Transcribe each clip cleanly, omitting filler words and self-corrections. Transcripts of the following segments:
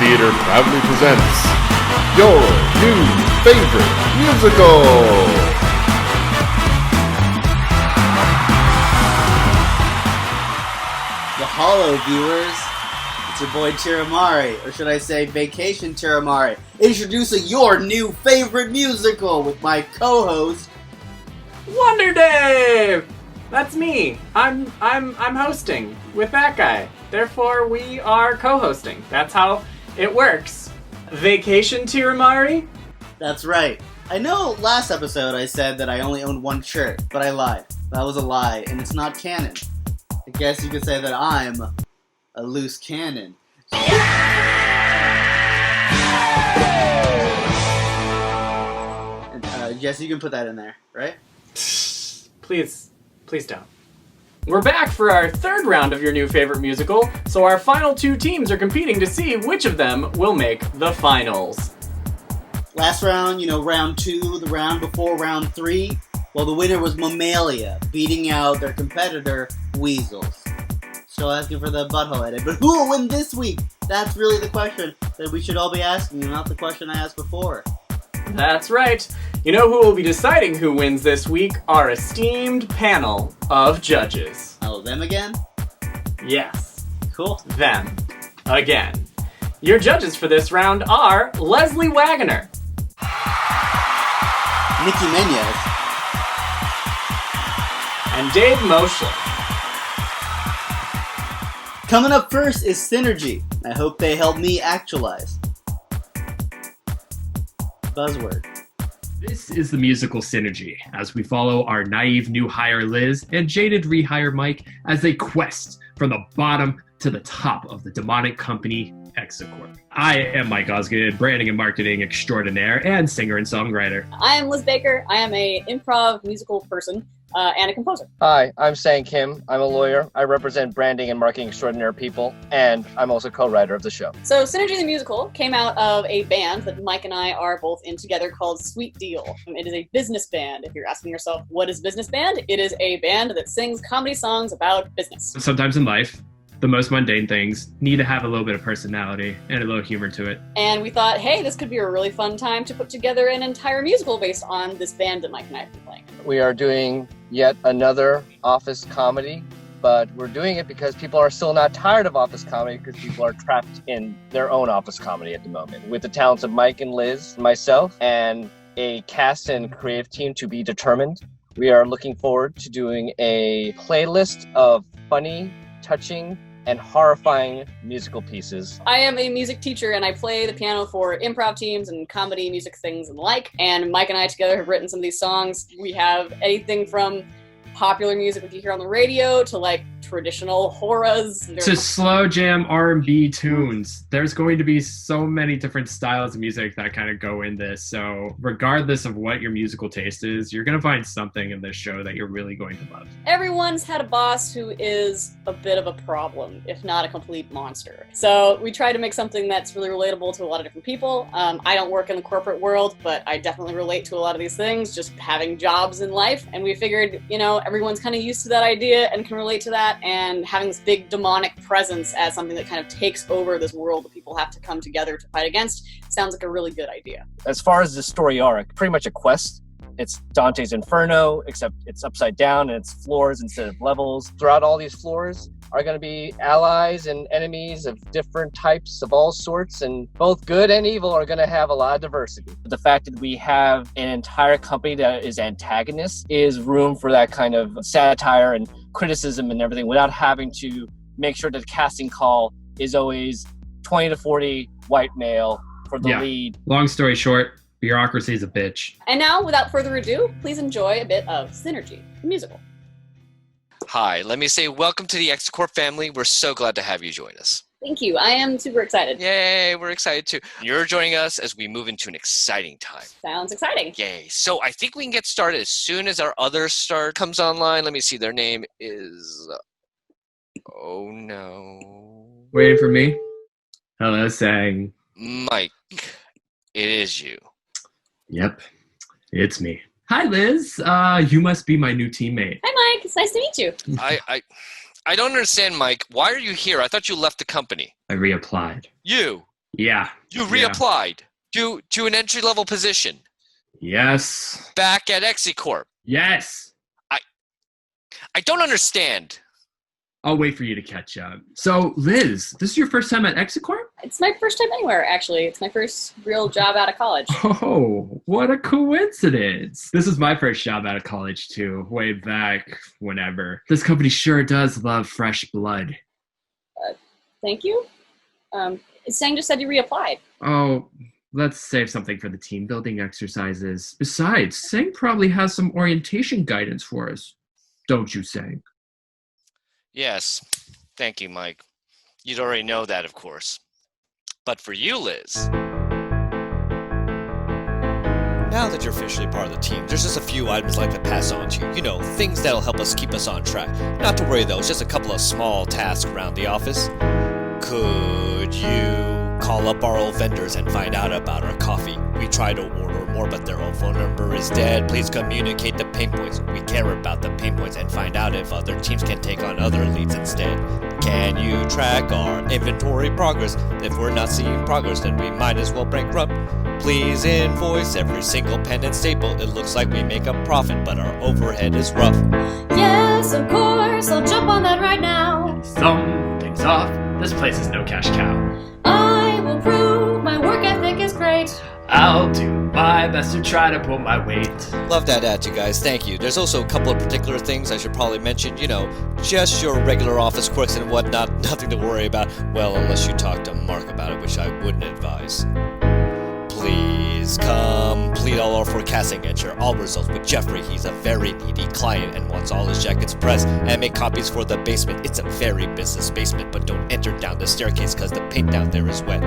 Theater proudly presents your new favorite musical. Mahalo, viewers. It's your boy Tirumari, or should I say Vacation Tirumari, introducing your new favorite musical with my co-host, Wonder Dave! That's me. I'm hosting with that guy. Therefore, we are co-hosting. That's how it works. Vacation Tirumari? That's right. I know last episode I said that I only owned one shirt, but I lied. That was a lie, and it's not canon. I guess you could say that I'm a loose cannon. And, Jess, you can put that in there, right? Please don't. We're back for our third round of your new favorite musical, so our final two teams are competing to see which of them will make the finals. Last round, round 2, the round before round 3, well, the winner was Mommalia, beating out their competitor, Weasels. Still asking for the butthole edit, but who will win this week? That's really the question that we should all be asking, not the question I asked before. That's right. You know who will be deciding who wins this week? Our esteemed panel of judges. Oh, them again? Yes. Cool. Them. Again. Your judges for this round are Leslie Wagoner, Nikki Menez, and Dave Moschler. Coming up first is SINergy. I hope they help me actualize. Buzzword. This is the musical SINergy, as we follow our naive new hire Liz and jaded rehire Mike as they quest from the bottom to the top of the demonic company Exacorp. I am Mike Osgood, branding and marketing extraordinaire and singer and songwriter. I am Liz Baker. I am a improv musical person and a composer. Hi, I'm Sang Kim. I'm a lawyer. I represent branding and marketing extraordinary people, and I'm also co-writer of the show. So SINergy the Musical came out of a band that Mike and I are both in together called Sweet Deal. It is a business band. If you're asking yourself, what is business band? It is a band that sings comedy songs about business. Sometimes in life, the most mundane things need to have a little bit of personality and a little humor to it. And we thought, hey, this could be a really fun time to put together an entire musical based on this band that Mike and I have been playing. We are doing yet another office comedy, but we're doing it because people are still not tired of office comedy because people are trapped in their own office comedy at the moment. With the talents of Mike and Liz, myself, and a cast and creative team to be determined, we are looking forward to doing a playlist of funny, touching, and horrifying musical pieces. I am a music teacher and I play the piano for improv teams and comedy music things and the like. And Mike and I together have written some of these songs. We have anything from popular music that you hear on the radio to like traditional horrors. To slow jam R&B tunes. There's going to be so many different styles of music that kind of go in this. So regardless of what your musical taste is, you're going to find something in this show that you're really going to love. Everyone's had a boss who is a bit of a problem, if not a complete monster. So we try to make something that's really relatable to a lot of different people. I don't work in the corporate world, but I definitely relate to a lot of these things, just having jobs in life. And we figured, everyone's kind of used to that idea and can relate to that. And having this big demonic presence as something that kind of takes over this world that people have to come together to fight against sounds like a really good idea. As far as the story arc, pretty much a quest. It's Dante's Inferno, except it's upside down and it's floors instead of levels. Throughout all these floors are going to be allies and enemies of different types of all sorts, and both good and evil are going to have a lot of diversity. The fact that we have an entire company that is antagonists is room for that kind of satire and criticism and everything without having to make sure that the casting call is always 20 to 40 white male for the lead. Long story short, bureaucracy is a bitch. And now, without further ado, please enjoy a bit of SINergy, the musical. Hi, let me say welcome to the Exacorp family. We're so glad to have you join us. Thank you. I am super excited. Yay, we're excited too. You're joining us as we move into an exciting time. Sounds exciting. Yay. So I think we can get started as soon as our other star comes online. Let me see. Their name is... Oh, no. Waiting for me? Hello, Sang. Mike, it is you. Yep, it's me. Hi, Liz. You must be my new teammate. Hi, Mike. It's nice to meet you. I don't understand, Mike. Why are you here? I thought you left the company. I reapplied. You? Yeah. You Yeah. reapplied to an entry-level position Yes. back at Exicorp. Yes. I don't understand. I'll wait for you to catch up. So, Liz, this is your first time at Exicorp? It's my first time anywhere, actually. It's my first real job out of college. Oh, what a coincidence. This is my first job out of college, too, way back whenever. This company sure does love fresh blood. Thank you. Sang just said you reapplied. Oh, let's save something for the team building exercises. Besides, Sang probably has some orientation guidance for us. Don't you, Sang? Yes. Thank you, Mike. You'd already know that, of course. But for you, Liz. Now that you're officially part of the team, there's just a few items I'd like to pass on to you. You know, things that'll help us keep us on track. Not to worry though, it's just a couple of small tasks around the office. Could you call up our old vendors and find out about our coffee? We try to order more, but their own phone number is dead. Please communicate the pain points. We care about the pain points and find out if other teams can take on other leads instead. Can you track our inventory progress? If we're not seeing progress, then we might as well bankrupt. Please invoice every single pen and staple. It looks like we make a profit, but our overhead is rough. Yes, of course, I'll jump on that right now. Something's off. This place is no cash cow. I will prove my work ethic is great. I'll do my best to try to pull my weight. Love that attitude, guys. Thank you. There's also a couple of particular things I should probably mention. You know, just your regular office quirks and whatnot. Nothing to worry about. Well, unless you talk to Mark about it, which I wouldn't advise. Please complete all our forecasting and share all results with Jeffrey. He's a very needy client and wants all his jackets pressed, and make copies for the basement. It's a very business basement, but don't enter down the staircase cause the paint down there is wet.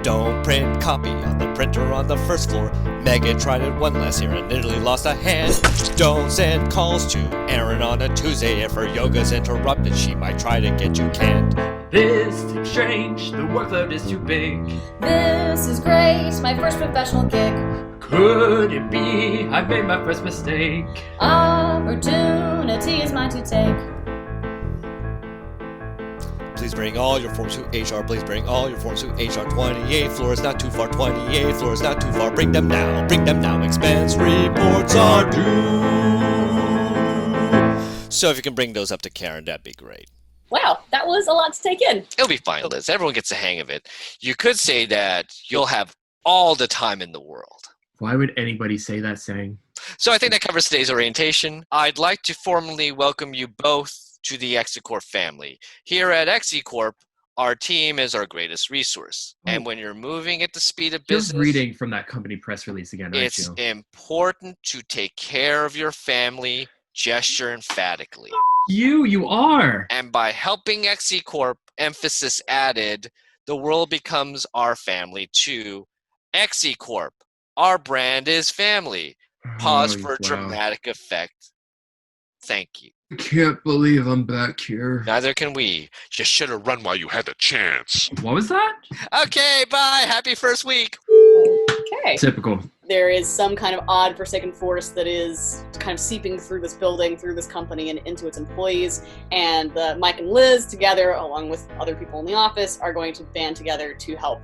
Don't print copy on the printer on the first floor. Megan tried it one last year and nearly lost a hand. Don't send calls to Erin on a Tuesday. If her yoga's interrupted, she might try to get you canned. This seems strange, the workload is too big. This is great, my first professional gig. Could it be I've made my first mistake? Opportunity is mine to take. Please bring all your forms to HR. Please bring all your forms to HR. 28 floors, not too far. 28 floors, not too far. Bring them now. Bring them now. Expense reports are due. So if you can bring those up to Karen, that'd be great. Wow, that was a lot to take in. It'll be fine, Liz. Everyone gets the hang of it. You could say that you'll have all the time in the world. Why would anybody say that, Sang? So I think that covers today's orientation. I'd like to formally welcome you both to the Exicorp family. Here at Exicorp, our team is our greatest resource. And when you're moving at the speed of Just business, reading from that company press release again, aren't it's you? important to take care of your family. Gesture emphatically. You are. And by helping Exicorp, emphasis added, the world becomes our family too. Exicorp, our brand is family. Pause for dramatic effect. Thank you. I can't believe I'm back here. Neither can we. You should have run while you had the chance. What was that? Okay, bye. Happy first week. Okay. Typical. There is some kind of odd forsaken force that is kind of seeping through this building, through this company, and into its employees. And Mike and Liz, together, along with other people in the office, are going to band together to help,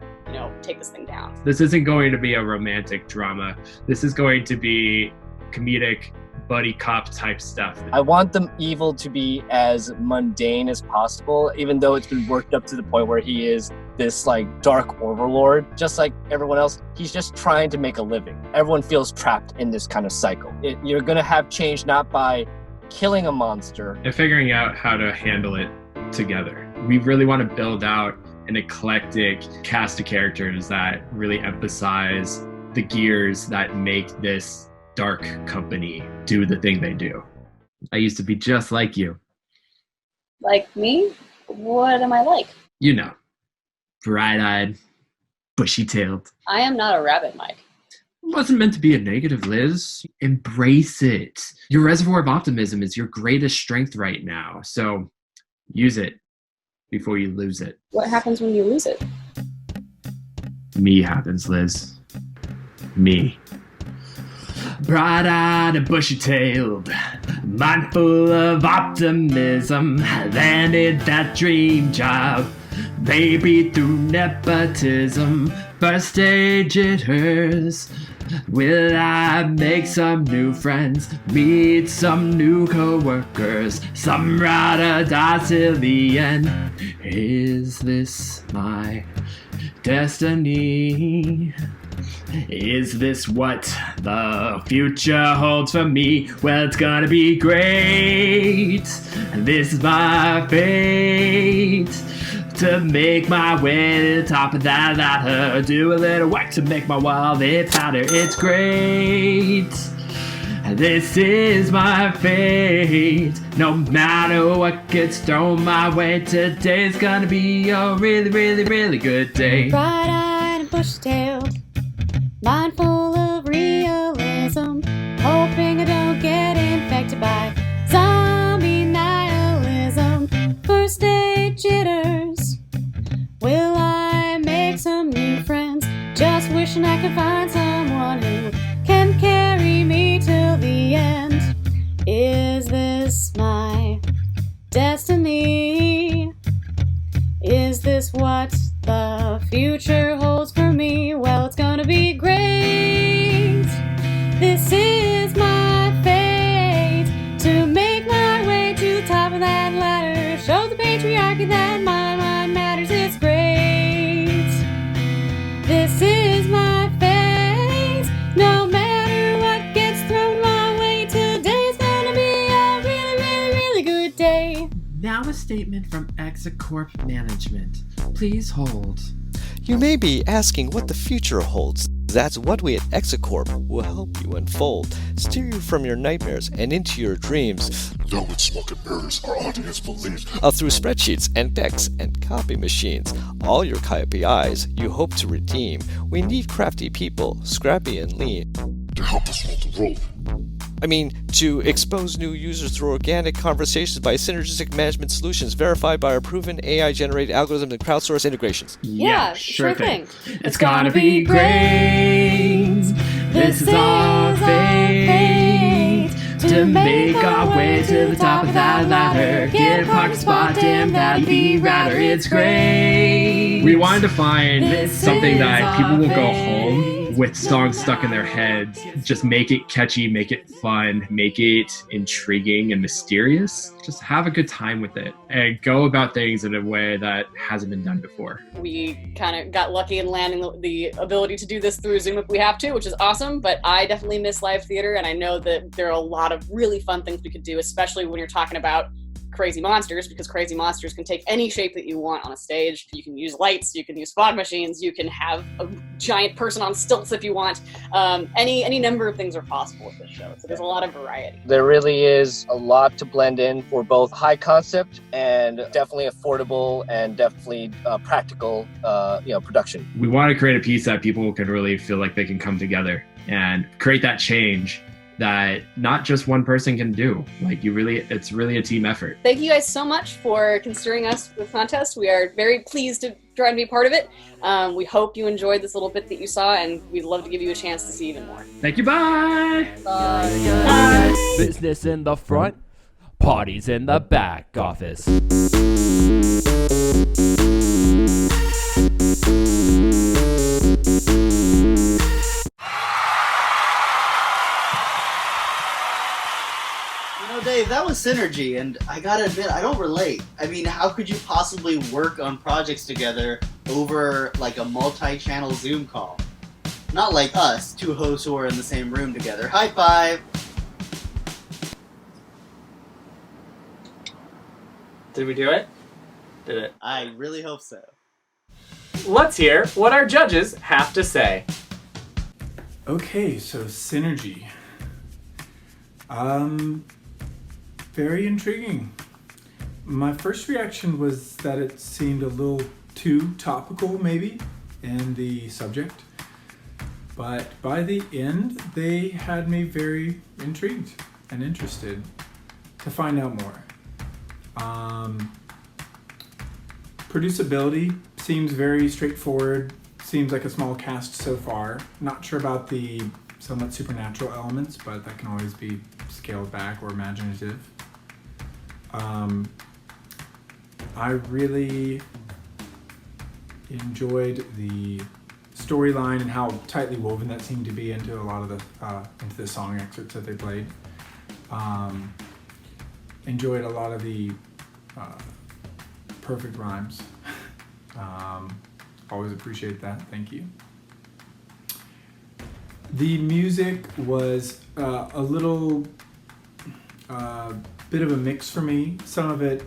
take this thing down. This isn't going to be a romantic drama. This is going to be comedic, buddy cop type stuff. I want the evil to be as mundane as possible, even though it's been worked up to the point where he is this dark overlord. Just like everyone else, he's just trying to make a living. Everyone feels trapped in this kind of cycle. You're gonna have change not by killing a monster and figuring out how to handle it together. We really want to build out an eclectic cast of characters that really emphasize the gears that make this dark company do the thing they do. I used to be just like you. Like me? What am I like? Bright-eyed, bushy-tailed. I am not a rabbit, Mike. It wasn't meant to be a negative, Liz. Embrace it. Your reservoir of optimism is your greatest strength right now, so use it before you lose it. What happens when you lose it? Me happens, Liz. Me. Bright-eyed and bushy-tailed, mindful of optimism, landed that dream job. Maybe through nepotism, first day jitters. Will I make some new friends, meet some new co-workers, some ride or die till the end? Is this my destiny? Is this what the future holds for me? Well, it's gonna be great. This is my fate. To make my way to the top of that ladder. Do a little work to make my wallet fatter. It's great. This is my fate. No matter what gets thrown my way, today's gonna be a really, really, really good day. Bright-eyed and bushy-tailed, mindful of realism, hoping I don't get infected by zombie nihilism. First day jitters, will I make some new friends? Just wishing I could find someone who can carry me till the end. Is this my destiny? Is this what the future holds for me? Well, it's gonna be great. This is my fate. To make my way to the top of that ladder. Show the patriarchy that my mind matters. It's great. This is my fate. No matter what gets thrown my way, today's gonna be a really, really, really good day. Now a statement from Exacorp Management. Please hold. You may be asking what the future holds. That's what we at Exacorp will help you unfold, steer you from your nightmares and into your dreams. No, it's smoke and mirrors, our audience believes. Through spreadsheets and decks and copy machines, all your KPIs you hope to redeem. We need crafty people, scrappy and lean. To help us roll the rope. To expose new users through organic conversations by synergistic management solutions verified by our proven AI-generated algorithms and crowdsourced integrations. Yeah, sure thing. It's gonna be great. This is our fate. To make our way to the top of that ladder. Get a parking spot, damn, that'd be radder. It's great. We wanted to find something that people will go home with songs stuck in their heads. Just make it catchy, make it fun, make it intriguing and mysterious. Just have a good time with it and go about things in a way that hasn't been done before. We kind of got lucky in landing the ability to do this through Zoom if we have to, which is awesome, but I definitely miss live theater, and I know that there are a lot of really fun things we could do, especially when you're talking about crazy monsters, because crazy monsters can take any shape that you want on a stage. You can use lights, you can use fog machines, you can have a giant person on stilts if you want. Any number of things are possible with this show, so there's a lot of variety. There really is a lot to blend in for both high concept and definitely affordable and definitely practical production. We want to create a piece that people can really feel like they can come together and create that change that not just one person can do. It's really a team effort. Thank you guys so much for considering us for the contest. We are very pleased to try and be part of it. We hope you enjoyed this little bit that you saw, and we'd love to give you a chance to see even more. Thank you, bye! Bye! Business in the front, parties in the back office. Dave, that was SINergy, and I gotta admit, I don't relate. How could you possibly work on projects together over a multi-channel Zoom call? Not like us, two hosts who are in the same room together. High five! Did we do it? Did it? I really hope so. Let's hear what our judges have to say. Okay, so SINergy. Very intriguing. My first reaction was that it seemed a little too topical, maybe, in the subject. But by the end, they had me very intrigued and interested to find out more. Producibility seems very straightforward. Seems like a small cast so far. Not sure about the somewhat supernatural elements, but that can always be scaled back or imaginative. I really enjoyed the storyline and how tightly woven that seemed to be into a lot of the song excerpts that they played. Enjoyed a lot of the perfect rhymes. Always appreciate that. Thank you. The music was a little bit of a mix for me. Some of it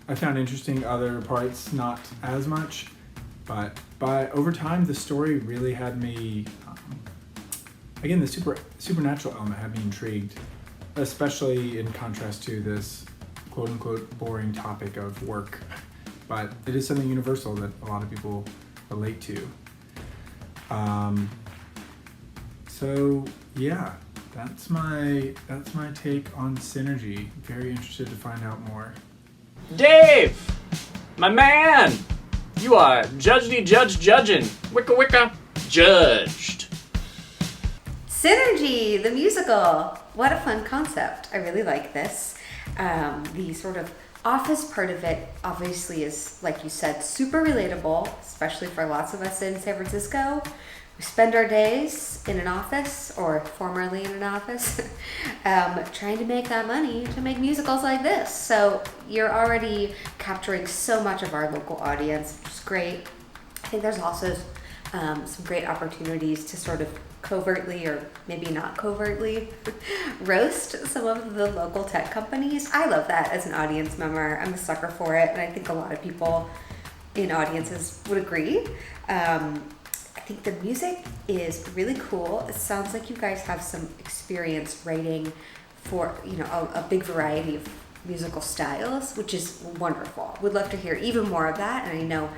I found interesting, other parts not as much. But over time, the story really had me. Again, the supernatural element had me intrigued, especially in contrast to this quote-unquote boring topic of work. But it is something universal that a lot of people relate to. So yeah, that's my take on SINergy. Very interested to find out more. Dave, my man, you are judgedy judging, wicka wicka, judged. SINergy, the musical. What a fun concept. I really like this. The sort of office part of it obviously is, like you said, super relatable, especially for lots of us in San Francisco. We spend our days in an office, or formerly in an office, trying to make that money to make musicals like this. So you're already capturing so much of our local audience, which is great. I think there's also some great opportunities to sort of covertly, or maybe not covertly, roast some of the local tech companies. I love that as an audience member. I'm a sucker for it, and I think a lot of people in audiences would agree. I think the music is really cool. It sounds like you guys have some experience writing for, a big variety of musical styles, which is wonderful. Would love to hear even more of that, and I know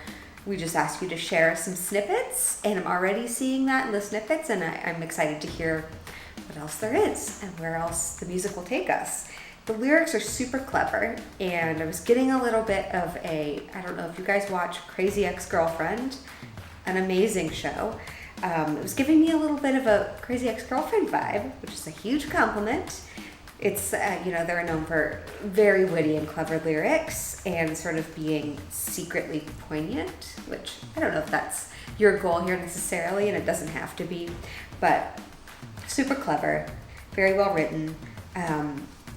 we just asked you to share some snippets, and I'm already seeing that in the snippets, and I'm excited to hear what else there is and where else the music will take us. The lyrics are super clever, and I was getting a little bit of I don't know if you guys watch Crazy Ex-Girlfriend, an amazing show. It was giving me a little bit of a Crazy Ex-Girlfriend vibe, which is a huge compliment. It's, they're known for very witty and clever lyrics and sort of being secretly poignant, which I don't know if that's your goal here necessarily, and it doesn't have to be, but super clever, very well written.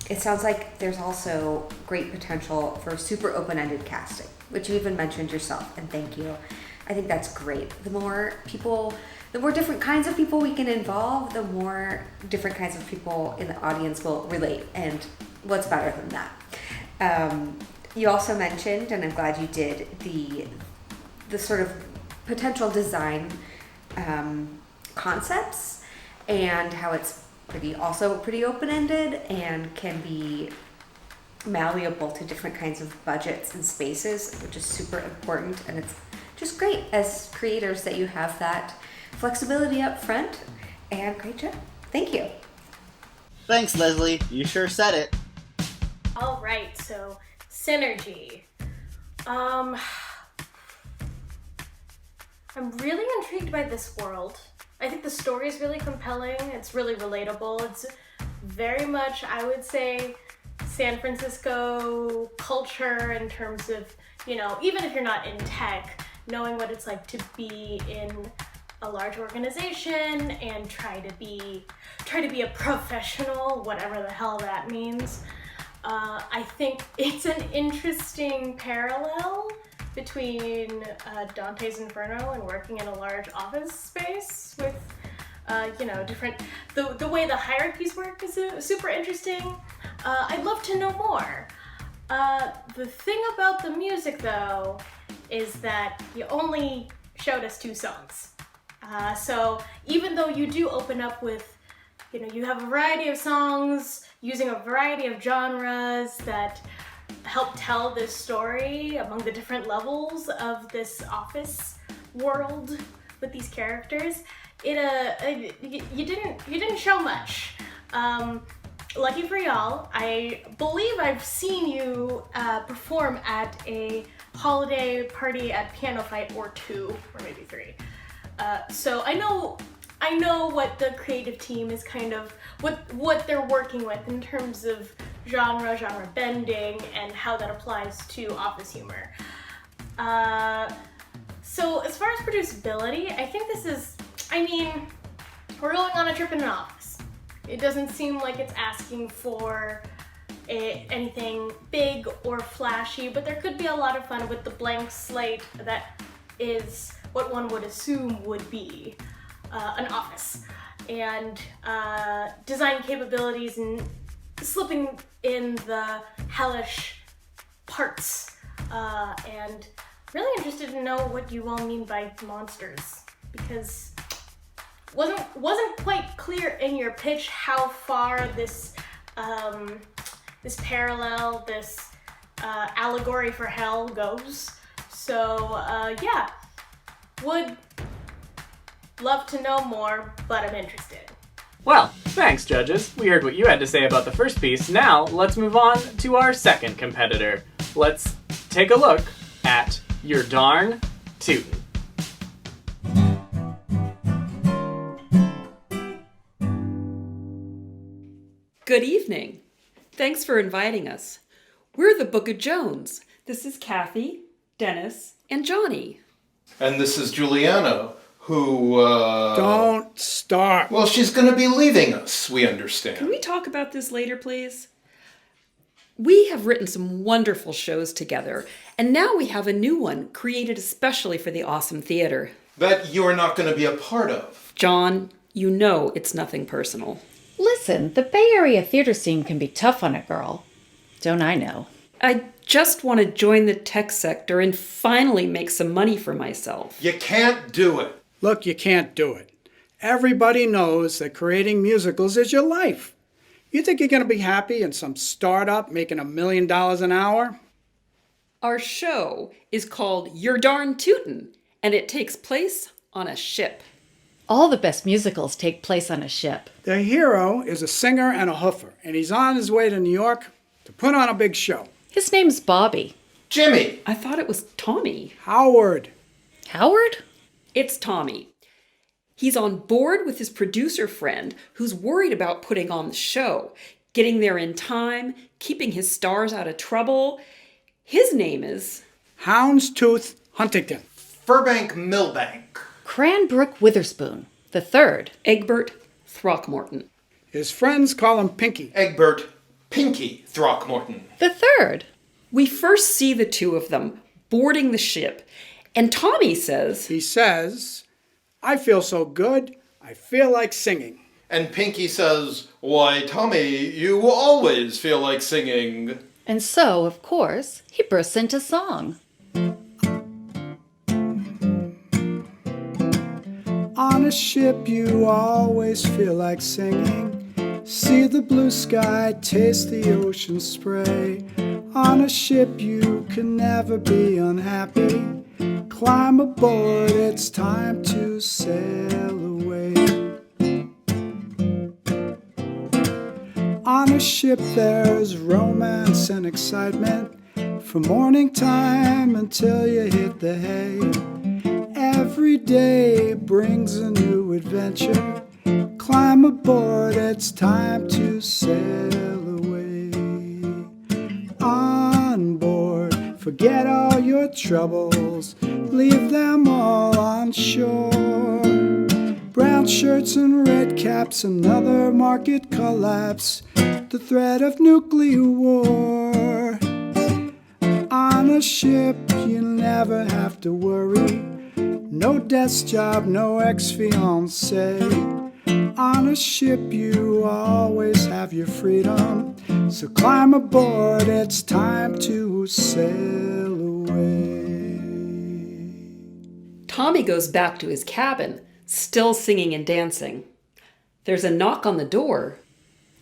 It sounds like there's also great potential for super open-ended casting, which you even mentioned yourself, and thank you. I think that's great. The more different kinds of people we can involve, the more different kinds of people in the audience will relate, and what's better than that? You also mentioned, and I'm glad you did, the sort of potential design concepts, and how it's pretty open-ended and can be malleable to different kinds of budgets and spaces, which is super important, and it's just great as creators that you have that flexibility up front, and great job. Thank you. Thanks, Leslie. You sure said it. All right, so SINergy. I'm really intrigued by this world. I think the story is really compelling. It's really relatable. It's very much, I would say, San Francisco culture in terms of, even if you're not in tech, knowing what it's like to be in a large organization and try to be a professional, whatever the hell that means. I think it's an interesting parallel between Dante's Inferno and working in a large office space with, different, the way the hierarchies work is super interesting. I'd love to know more. The thing about the music, though, is that you only showed us 2 songs. So even though you do open up with, you have a variety of songs using a variety of genres that help tell this story among the different levels of this office world with these characters, you didn't show much. Lucky for y'all, I believe I've seen you perform at a holiday party at Piano Fight or 2, or maybe 3. So I know what the creative team is kind of, what they're working with in terms of genre bending, and how that applies to office humor. So as far as producibility, I think this is, we're going on a trip in an office. It doesn't seem like it's asking for anything big or flashy, but there could be a lot of fun with the blank slate that is what one would assume would be an office. And design capabilities and slipping in the hellish parts. And really interested to know what you all mean by monsters, because wasn't quite clear in your pitch how far this this parallel, this allegory for hell goes. So yeah, would love to know more, but I'm interested. Well, thanks, judges. We heard what you had to say about the first piece. Now, let's move on to our second competitor. Let's take a look at Yer Darn Tootin. Good evening. Thanks for inviting us. We're the Book of Jones. This is Kathy, Dennis, and Johnny. And this is Juliana, who, Don't start. Well, she's gonna be leaving us, we understand. Can we talk about this later, please? We have written some wonderful shows together, and now we have a new one created especially for the Awesome Theater. That you're not gonna be a part of. John, you know it's nothing personal. Listen, the Bay Area theater scene can be tough on a girl. Don't I know? I just want to join the tech sector and finally make some money for myself. You can't do it. Look, you can't do it. Everybody knows that creating musicals is your life. You think you're going to be happy in some startup making $1 million an hour? Our show is called Yer Darn Tootin, and it takes place on a ship. All the best musicals take place on a ship. The hero is a singer and a hoofer, and he's on his way to New York to put on a big show. His name's Bobby. Jimmy. I thought it was Tommy. Howard. Howard? It's Tommy. He's on board with his producer friend who's worried about putting on the show, getting there in time, keeping his stars out of trouble. His name is Houndstooth Huntington. Furbank Milbank. Cranbrook Witherspoon, the third. Egbert Throckmorton. His friends call him Pinky. Egbert Pinky Throckmorton. The third. We first see the two of them boarding the ship, and Tommy says... He says, I feel so good, I feel like singing. And Pinky says, why, Tommy, you always feel like singing. And so, of course, he bursts into song. On a ship you always feel like singing. See the blue sky, taste the ocean spray. On a ship you can never be unhappy. Climb aboard, it's time to sail away. On a ship there's romance and excitement, from morning time until you hit the hay. Every day brings a new adventure. Climb aboard, it's time to sail away. On board, forget all your troubles, leave them all on shore. Brown shirts and red caps, another market collapse, the threat of nuclear war. On a ship you never have to worry, no desk job, no ex-fiancé. On a ship you always have your freedom, so climb aboard, it's time to sail away. Tommy goes back to his cabin, still singing and dancing. There's a knock on the door.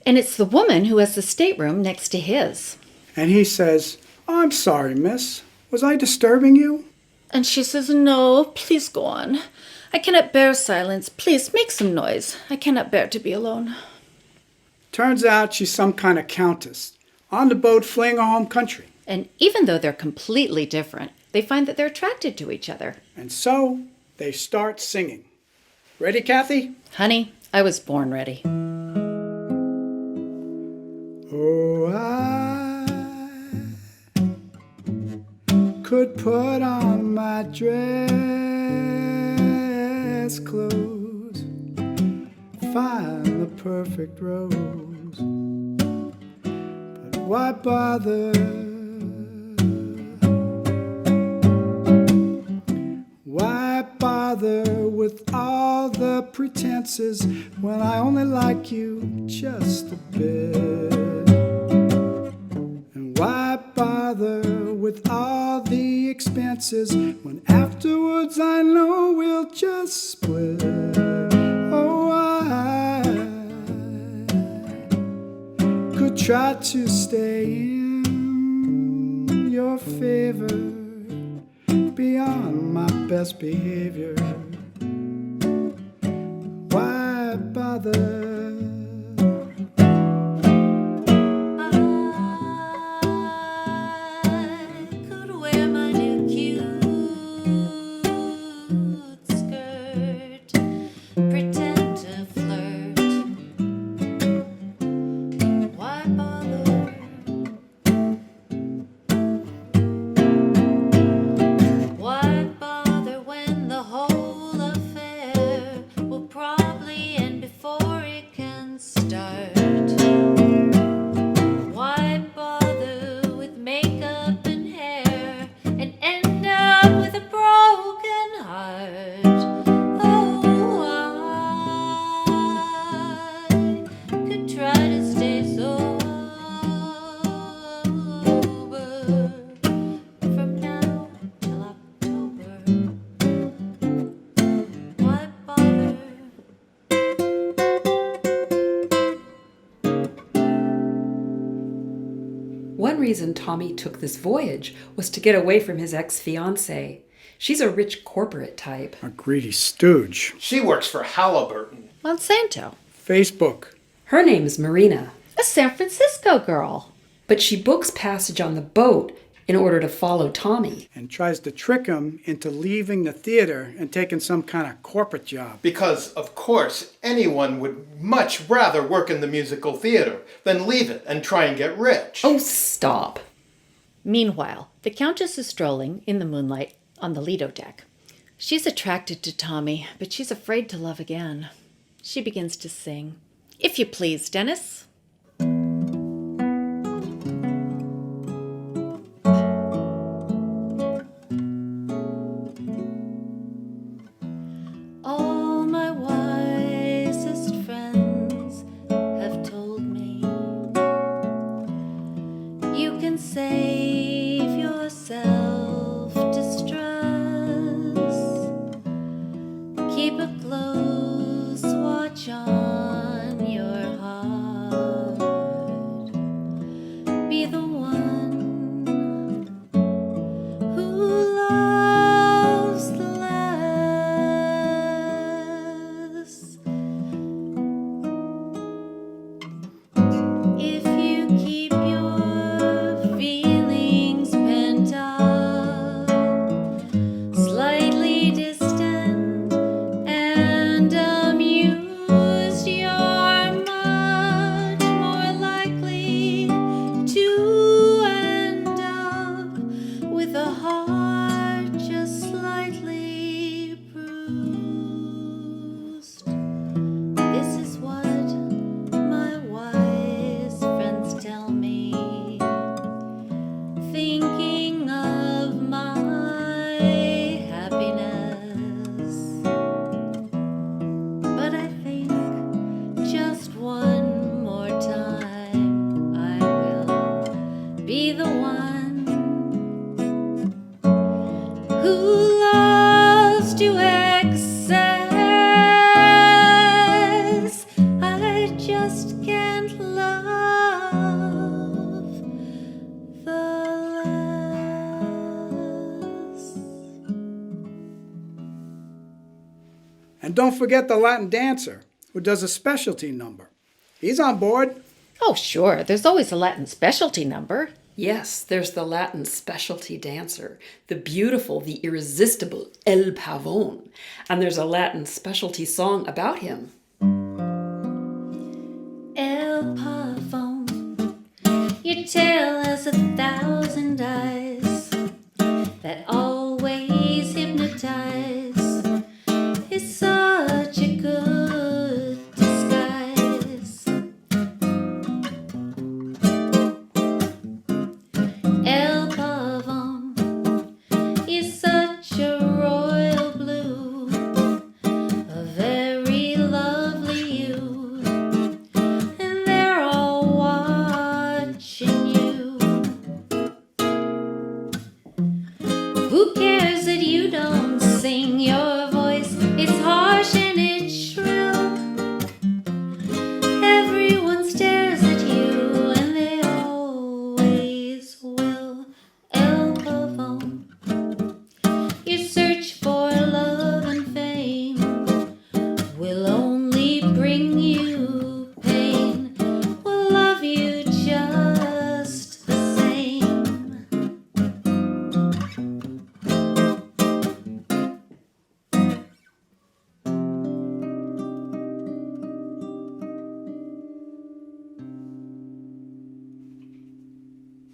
And it's the woman who has the stateroom next to his. And he says, I'm sorry, miss. Was I disturbing you? And she says, no, please go on. I cannot bear silence. Please make some noise. I cannot bear to be alone. Turns out she's some kind of countess, on the boat fleeing her home country. And even though they're completely different, they find that they're attracted to each other. And so they start singing. Ready, Kathy? Honey, I was born ready. Oh, I could put on my dress clothes, find the perfect rose. But why bother? Why bother with all the pretenses when I only like you just a bit? And why bother with all the expenses when afterwards I know we'll just split? Oh, I could try to stay in your favor beyond my best behavior. Why bother? One reason Tommy took this voyage was to get away from his ex-fiancée. She's a rich corporate type. A greedy stooge. She works for Halliburton. Monsanto. Facebook. Her name is Marina. A San Francisco girl. But she books passage on the boat in order to follow Tommy. And tries to trick him into leaving the theater and taking some kind of corporate job. Because, of course, anyone would much rather work in the musical theater than leave it and try and get rich. Oh, stop. Meanwhile, the Countess is strolling in the moonlight on the Lido deck. She's attracted to Tommy, but she's afraid to love again. She begins to sing. If you please, Dennis. And don't forget the Latin dancer, who does a specialty number. He's on board. Oh, sure. There's always a Latin specialty number. Yes, there's the Latin specialty dancer, the beautiful, the irresistible El Pavone. And there's a Latin specialty song about him. El Pavone, your tale has 1,000 eyes. That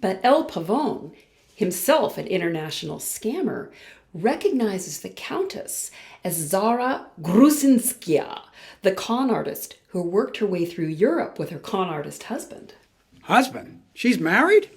But El Pavone, himself an international scammer, recognizes the Countess as Zara Grusinskaya, the con artist who worked her way through Europe with her con artist husband. Husband? She's married?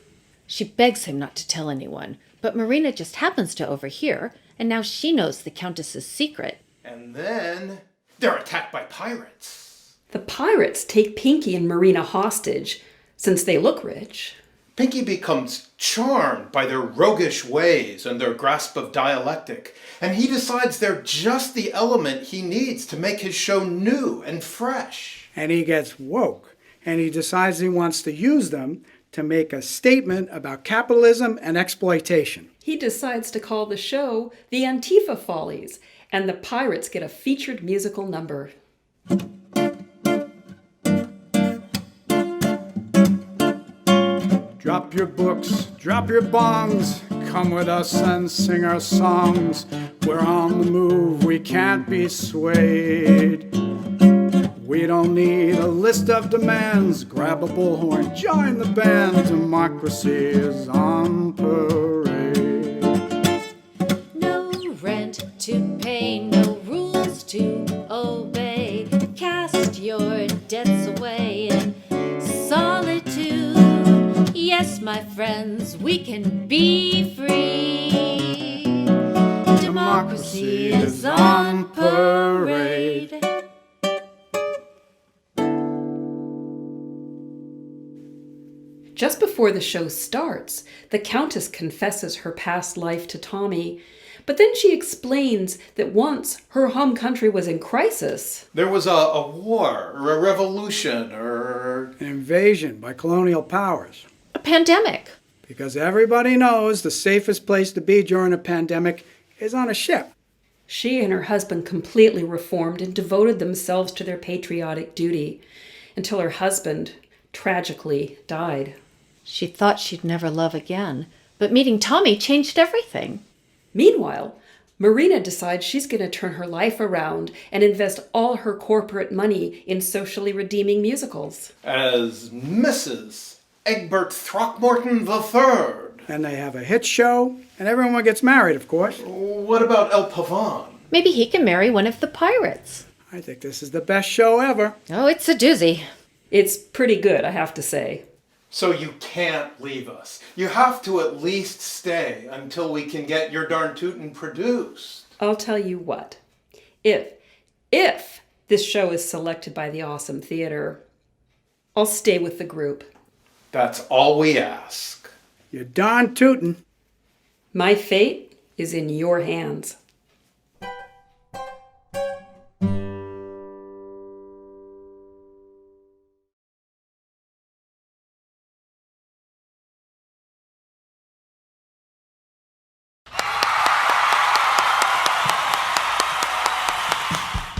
She begs him not to tell anyone, but Marina just happens to overhear, and now she knows the Countess's secret. And then they're attacked by pirates. The pirates take Pinky and Marina hostage, since they look rich. Pinky becomes charmed by their roguish ways and their grasp of dialectic, and he decides they're just the element he needs to make his show new and fresh. And he gets woke, and he decides he wants to use them to make a statement about capitalism and exploitation. He decides to call the show the Antifa Follies, and the pirates get a featured musical number. Drop your books, drop your bongs, come with us and sing our songs. We're on the move, we can't be swayed. We don't need a list of demands. Grab a bullhorn, join the band. Democracy is on parade. No rent to pay, no rules to obey. Cast your debts away in solitude. Yes, my friends, we can be free. Democracy is on parade. Just before the show starts, the Countess confesses her past life to Tommy, but then she explains that once her home country was in crisis. There was a war, or a revolution, or an invasion by colonial powers. A pandemic. Because everybody knows the safest place to be during a pandemic is on a ship. She and her husband completely reformed and devoted themselves to their patriotic duty until her husband tragically died. She thought she'd never love again, but meeting Tommy changed everything. Meanwhile, Marina decides she's going to turn her life around and invest all her corporate money in socially redeeming musicals. as Mrs. Egbert Throckmorton III. And they have a hit show, and everyone gets married, of course. What about El Pavone? Maybe he can marry one of the pirates. I think this is the best show ever. Oh, it's a doozy. It's pretty good, I have to say. So you can't leave us. You have to at least stay until we can get Yer Darn Tootin produced. I'll tell you what. If this show is selected by the Awesome Theater, I'll stay with the group. That's all we ask. Yer Darn Tootin. My fate is in your hands.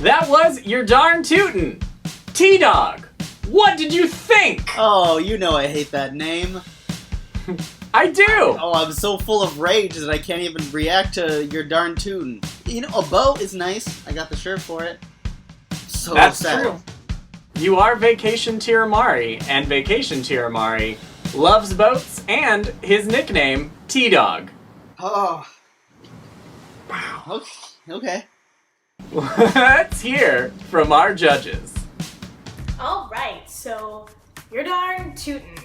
That was Yer Darn Tootin. T-Dog, what did you think? Oh, you know I hate that name. I do. Oh, I'm so full of rage that I can't even react to Yer Darn Tootin. You know, a boat is nice. I got the shirt for it. So That's sad. true. You are Vacation Tirumari, and Vacation Tirumari loves boats and his nickname, T-Dog. Oh. Wow. Okay. Let's hear from our judges. All right, so Yer Darn Tootin.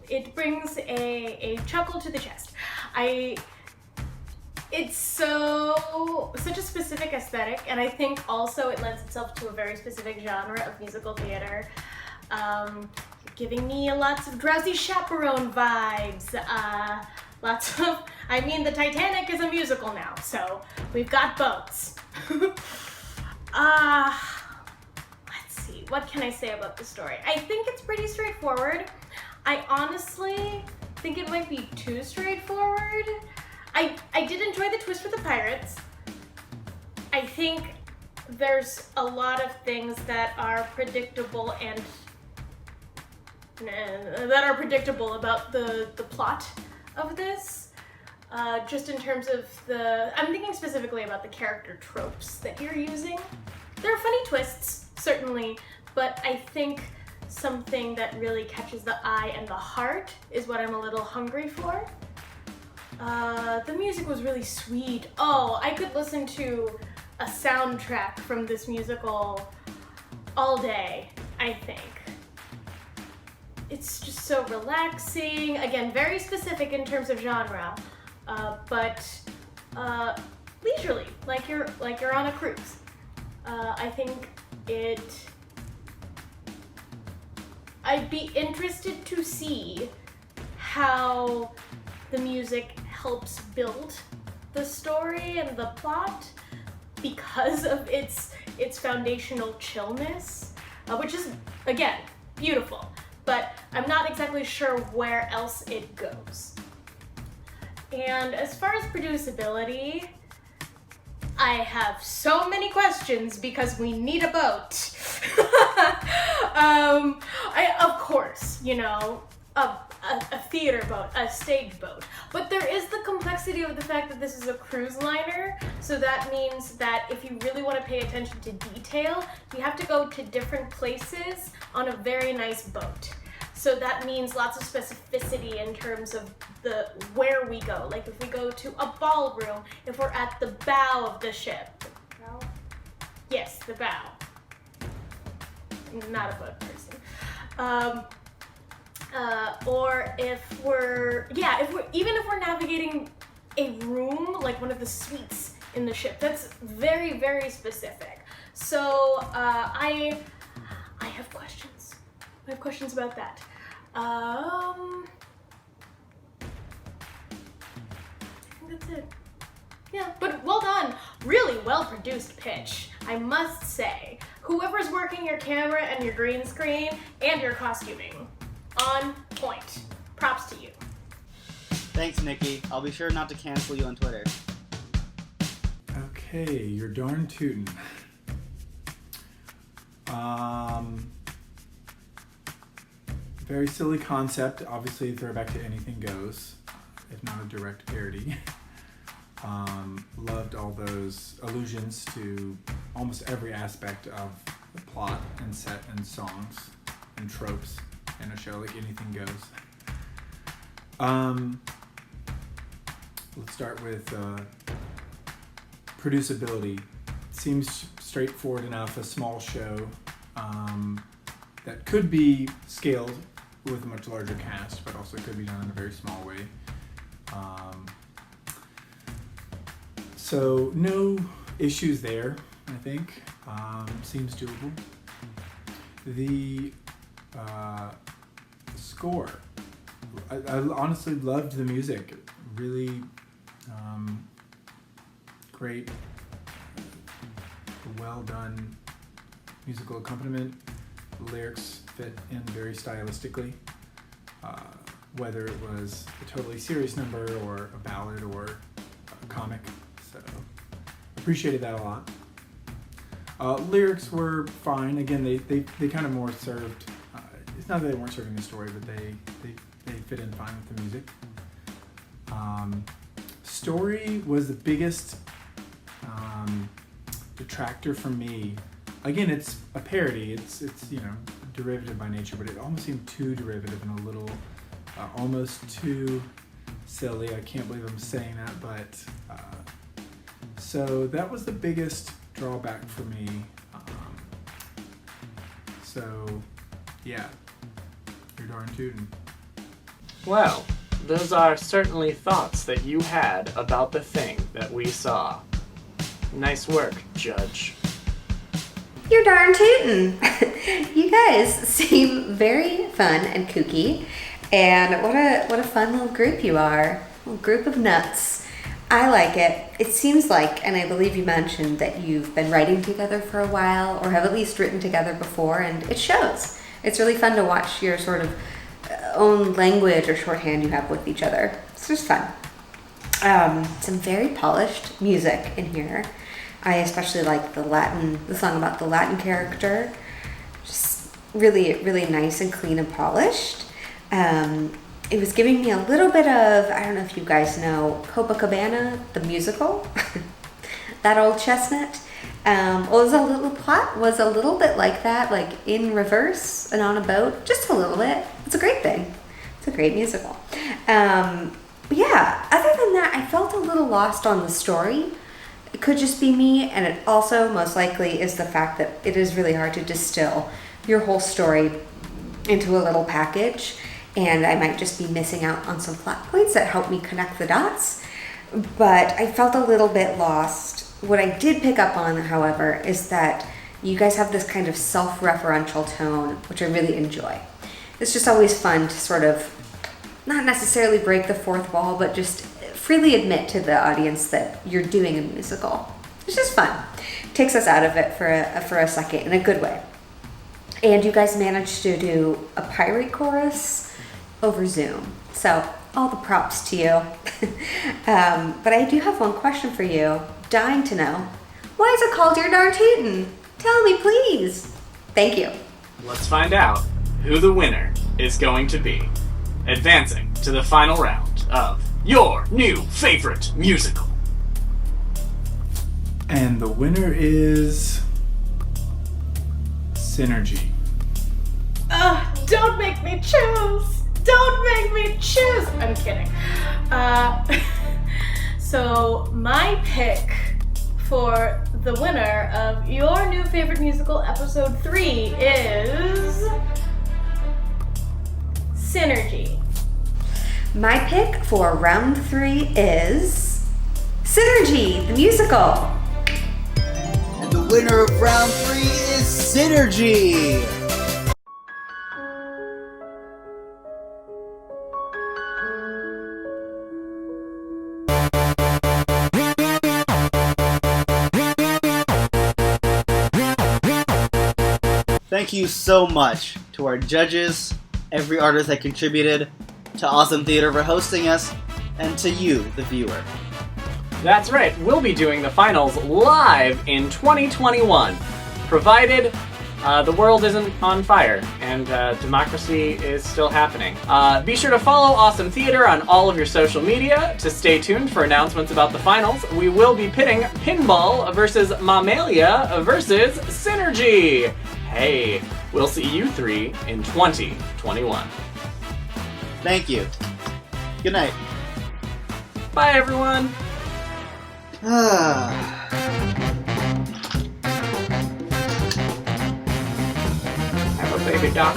It brings a chuckle to the chest. It's such a specific aesthetic, and I think also it lends itself to a very specific genre of musical theater, giving me lots of Drowsy Chaperone vibes. The Titanic is a musical now, so we've got boats. Let's see, what can I say about the story? I think it's pretty straightforward. I honestly think it might be too straightforward. I did enjoy the twist with the pirates. I think there's a lot of things that are predictable about the plot of this. Just in terms of I'm thinking specifically about the character tropes that you're using. There are funny twists, certainly, but I think something that really catches the eye and the heart is what I'm a little hungry for. The music was really sweet. Oh, I could listen to a soundtrack from this musical all day, I think. It's just so relaxing. Again, very specific in terms of genre, but leisurely, like you're on a cruise. I think I'd be interested to see how the music helps build the story and the plot because of its foundational chillness, which is, again, beautiful. But I'm not exactly sure where else it goes. And as far as producibility, I have so many questions because we need a boat. Of course, a theater boat, a stage boat. But there is the complexity of the fact that this is a cruise liner, so that means that if you really want to pay attention to detail, you have to go to different places on a very nice boat. So that means lots of specificity in terms of where we go. Like if we go to a ballroom, if we're at the bow of the ship. Bow? Yes, the bow. I'm not a boat person. Or if we're navigating a room, like one of the suites in the ship. That's very, very specific. So I have questions. I have questions about that. I think that's it. Yeah, but well done. Really well-produced pitch, I must say. Whoever's working your camera and your green screen and your costuming, on point. Props to you. Thanks, Nikki. I'll be sure not to cancel you on Twitter. Okay, Yer Darn Tootin. Very silly concept. Obviously, throwback to Anything Goes, if not a direct parody. Loved all those allusions to almost every aspect of the plot and set and songs and tropes in a show like Anything Goes. Let's start with producibility. Seems straightforward enough, a small show that could be scaled with a much larger cast, but also could be done in a very small way. So no issues there, I think. Seems doable. The score. I honestly loved the music. Really great, well done musical accompaniment. The lyrics fit in very stylistically. Whether it was a totally serious number or a ballad or a comic. So appreciated that a lot. Lyrics were fine. Again, they kind of more served. It's not that they weren't serving the story, but they fit in fine with the music. Story was the biggest detractor for me. Again, it's a parody. It's derivative by nature, but it almost seemed too derivative and a little almost too silly. I can't believe I'm saying that, but so that was the biggest drawback for me. So yeah, Yer Darn Tootin. Well, those are certainly thoughts that you had about the thing that we saw. Nice work, Judge. Yer Darn Tootin'. You guys seem very fun and kooky, and what a fun little group you are. A little group of nuts. I like it. It seems like, and I believe you mentioned that you've been writing together for a while, or have at least written together before, and it shows. It's really fun to watch your sort of own language or shorthand you have with each other. It's just fun. Some very polished music in here. I especially like the song about the Latin character. Just really, really nice and clean and polished. It was giving me a little bit of, I don't know if you guys know, Copacabana, the musical. That old chestnut. The plot was a little bit like that, like in reverse and on a boat, just a little bit. It's a great thing. It's a great musical. But yeah, other than that, I felt a little lost on the story. It could just be me, and it also most likely is the fact that it is really hard to distill your whole story into a little package, and I might just be missing out on some plot points that help me connect the dots. But I felt a little bit lost. What I did pick up on, however, is that you guys have this kind of self-referential tone, which I really enjoy. It's just always fun to sort of not necessarily break the fourth wall, but just freely admit to the audience that you're doing a musical. It's just fun. Takes us out of it for a second in a good way. And you guys managed to do a pirate chorus over Zoom. So all the props to you. But I do have one question for you. Dying to know. Why is it called Yer Darn Tootin? Tell me, please. Thank you. Let's find out who the winner is going to be. Advancing to the final round of your new favorite musical. And the winner is SINergy. Don't make me choose! Don't make me choose! I'm kidding. So my pick for the winner of your new favorite musical episode 3 is SINergy. My pick for round 3 is SINergy, the musical. And the winner of round 3 is SINergy. Thank you so much to our judges, every artist that contributed, to Awesome Theater for hosting us, and to you, the viewer. That's right, we'll be doing the finals live in 2021, provided the world isn't on fire and democracy is still happening. Be sure to follow Awesome Theater on all of your social media to stay tuned for announcements about the finals. We will be pitting Pinball versus Mommalia versus SINergy. Hey, we'll see you 3 in 2021. Thank you. Good night. Bye, everyone. Have a baby duck.